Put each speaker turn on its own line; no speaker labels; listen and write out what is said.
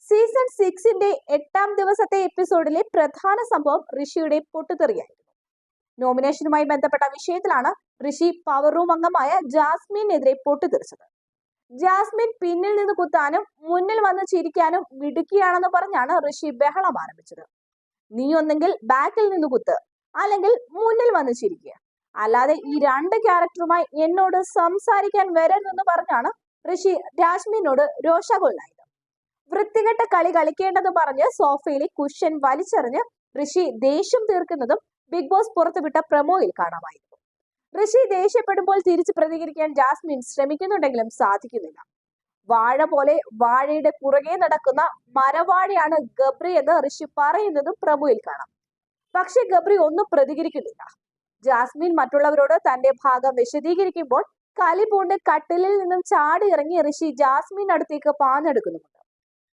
Season 6ന്റെ 8ാം ദിവസത്തെ എപ്പിസോഡിലെ പ്രധാന സംഭവം ഋഷിയുടെ പൊട്ടുതെറിയായിരുന്നു. നോമിനേഷനുമായി ബന്ധപ്പെട്ട വിഷയത്തിലാണ് ഋഷി പവർ റൂം അംഗമായ ജാസ്മിനെതിരെ പൊട്ടിത്തെറിച്ചത്. ജാസ്മിൻ പിന്നിൽ നിന്ന് കുത്താനും മുന്നിൽ വന്ന് ചിരിക്കാനും മിടുക്കിയാണെന്ന് പറഞ്ഞാണ് ഋഷി ബഹളം ആരംഭിച്ചത്. നീ ഒന്നെങ്കിൽ ബാക്കിൽ നിന്ന് കുത്ത്, അല്ലെങ്കിൽ മുന്നിൽ വന്ന് ചിരിക്കുക, അല്ലാതെ ഈ രണ്ട് ക്യാരക്ടറുമായി എന്നോട് സംസാരിക്കാൻ വരരുതെന്ന് പറഞ്ഞാണ് ഋഷി ജാസ്മിനോട് രോഷാകുലനായത്. വൃത്തികെട്ട കളി കളിക്കേണ്ടെന്ന് പറഞ്ഞ് സോഫയിലെ കുഷ്യൻ വലിച്ചെറിഞ്ഞ് ഋഷി ദേഷ്യം തീർക്കുന്നതും ബിഗ് ബോസ് പുറത്തുവിട്ട പ്രൊമോയിൽ കാണാമായിരുന്നു. ഋഷി ദേഷ്യപ്പെടുമ്പോൾ തിരിച്ചു പ്രതികരിക്കാൻ ജാസ്മിൻ ശ്രമിക്കുന്നുണ്ടെങ്കിലും സാധിക്കുന്നില്ല. വാഴ പോലെ വാഴയുടെ പുറകെ നടക്കുന്ന മരവാഴയാണ് ഗബ്രി എന്ന് ഋഷി പറയുന്നതും പ്രൊമോയിൽ കാണാം. പക്ഷെ ഗബ്രി ഒന്നും പ്രതികരിക്കുന്നില്ല. ജാസ്മിൻ മറ്റുള്ളവരോട് തന്റെ ഭാഗം വിശദീകരിക്കുമ്പോൾ കലി പൂണ്ട് കട്ടിലിൽ നിന്നും ചാടി ഇറങ്ങി ഋഷി ജാസ്മിൻ അടുത്തേക്ക് പാഞ്ഞെടുക്കുന്നുമുണ്ട്.